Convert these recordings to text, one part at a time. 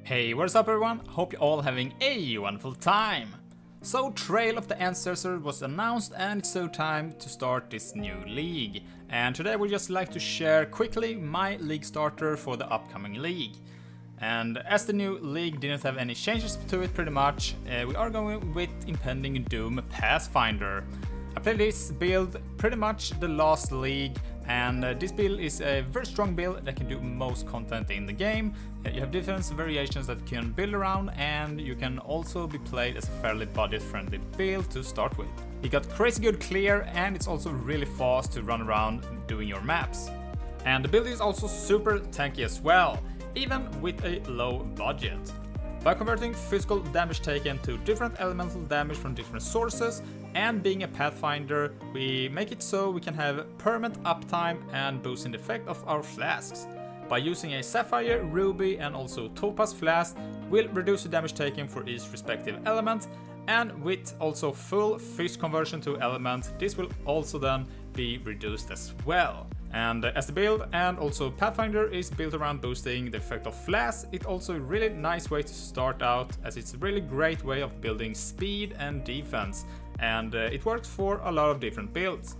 Hey, what's up everyone? Hope you're all having a wonderful time! So, Trail of the Ancestor was announced and it's so time to start this new league. And today we'd just like to share quickly my league starter for the upcoming league. And as the new league didn't have any changes to it pretty much, we are going with Impending Doom Pathfinder. I played this build pretty much the last league, and this build is a very strong build that can do most content in the game. You have different variations that you can build around, and you can also be played as a fairly budget friendly build to start with. You got crazy good clear, and it's also really fast to run around doing your maps. And the build is also super tanky as well, even with a low budget. By converting physical damage taken to different elemental damage from different sources and being a pathfinder, we make it so we can have permanent uptime and boosting the effect of our flasks. By using a sapphire, ruby and also topaz flask, we'll reduce the damage taken for each respective element, and with also full fist conversion to element, this will also then be reduced as well. And as the build and also Pathfinder is built around boosting the effect of flash, it's also a really nice way to start out, as it's a really great way of building speed and defense, and it works for a lot of different builds.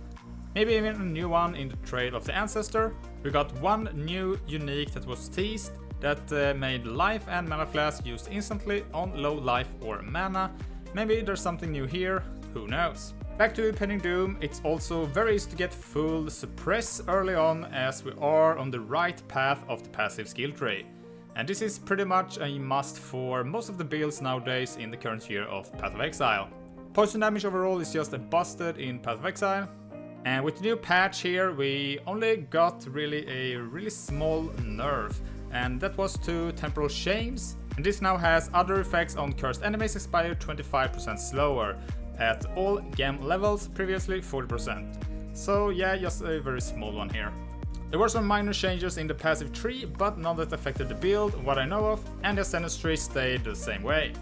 Maybe even a new one in the Trail of the Ancestor. We got one new unique that was teased that made life and mana flask used instantly on low life or mana. Maybe there's something new here, who knows. Back to Impending Doom, it's also very easy to get full suppress early on, as we are on the right path of the passive skill tree. And this is pretty much a must for most of the builds nowadays in the current year of Path of Exile. Poison damage overall is just busted in Path of Exile. And with the new patch here, we only got really a really small nerf, and that was to Temporal Chains. And this now has other effects on cursed enemies expire 25% slower at all gem levels, previously 40%. So yeah, just a very small one here. There were some minor changes in the passive tree, but none that affected the build, what I know of, and the ascendance tree stayed the same way.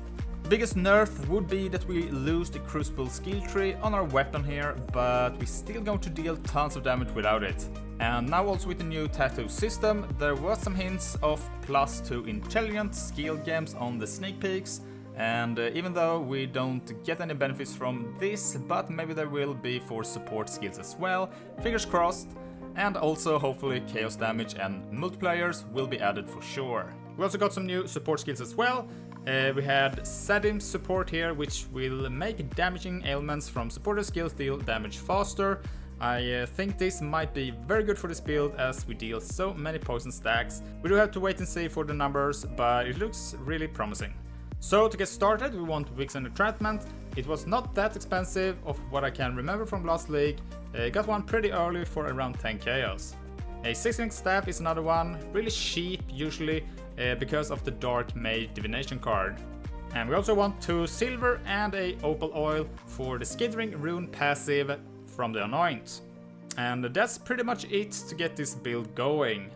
The biggest nerf would be that we lose the Crucible skill tree on our weapon here, but we're still going to deal tons of damage without it. And now also with the new tattoo system, there was some hints of +2 intelligent skill gems on the sneak peeks. And even though we don't get any benefits from this, but maybe there will be for support skills as well, fingers crossed. And also hopefully chaos damage and multipliers will be added for sure. We also got some new support skills as well. We had Sadim support here, which will make damaging ailments from supporter skills deal damage faster. I think this might be very good for this build, as we deal so many poison stacks. We do have to wait and see for the numbers, but it looks really promising. So to get started, we want Vixen Entrapment. It was not that expensive of what I can remember from last league. Got one pretty early for around 10 chaos. A 6-link staff is another one, really cheap usually because of the Dark Mage Divination card. And we also want 2 silver and a opal oil for the Skittering Rune passive from the Anoint. And that's pretty much it to get this build going.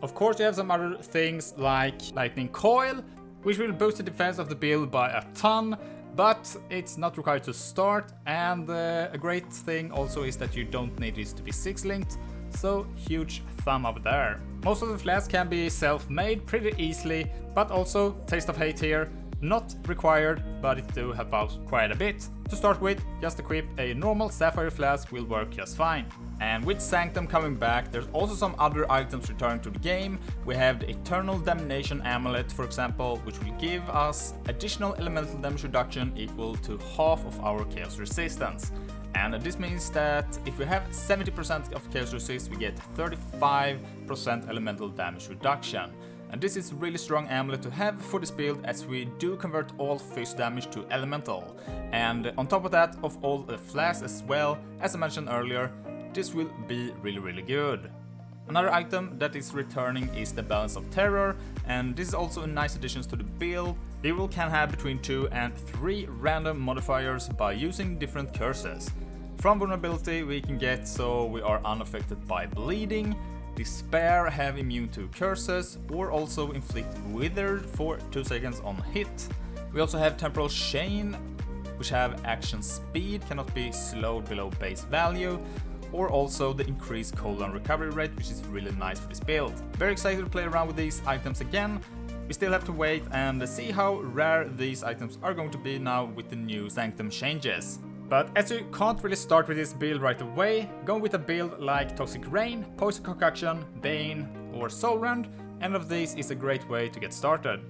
Of course you have some other things like Lightning Coil, which will boost the defense of the build by a ton, but it's not required to start, and a great thing also is that you don't need this to be 6-linked, so huge thumb up there. Most of the flasks can be self-made pretty easily, but also Taste of Hate here, not required, but it do help out quite a bit. To start with, just equip a normal sapphire flask will work just fine. And with Sanctum coming back, there's also some other items returning to the game. We have the Eternal Damnation Amulet, for example, which will give us additional elemental damage reduction equal to half of our chaos resistance. And this means that if we have 70% of chaos resist, we get 35% elemental damage reduction. And this is a really strong amulet to have for this build, as we do convert all fist damage to elemental. And on top of that, of all the flasks as well, as I mentioned earlier, this will be really good. Another item that is returning is the Balance of Terror, and this is also a nice addition to the build. People can have between 2 and 3 random modifiers by using different curses. From vulnerability we can get so we are unaffected by bleeding, Despair have immune to curses, or also inflict Withered for 2 seconds on hit. We also have Temporal Chain, which have action speed, cannot be slowed below base value. or also the increased cooldown recovery rate, which is really nice for this build. Very excited to play around with these items again. We still have to wait and see how rare these items are going to be now with the new Sanctum changes. But as you can't really start with this build right away, going with a build like Toxic Rain, Poison Concoction, Bane or Soul Rend, any of these is a great way to get started.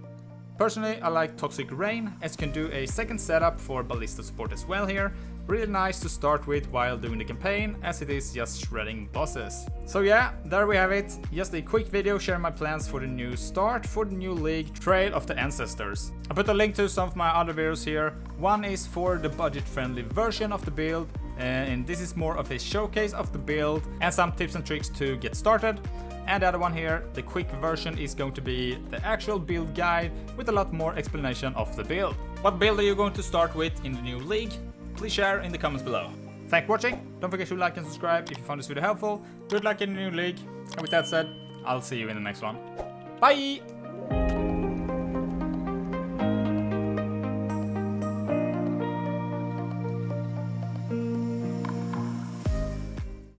Personally, I like Toxic Rain, as you can do a second setup for Ballista support as well here. Really nice to start with while doing the campaign, as it is just shredding bosses. So yeah, there we have it. Just a quick video sharing my plans for the new start for the new league, Trail of the Ancestors. I put a link to some of my other videos here. One is for the budget-friendly version of the build, and this is more of a showcase of the build and some tips and tricks to get started. And the other one here, the quick version, is going to be the actual build guide with a lot more explanation of the build. What build are you going to start with in the new league? Please share in the comments below. Thanks for watching, don't forget to like and subscribe if you found this video helpful. Good luck in the new league, and with that said, I'll see you in the next one. Bye!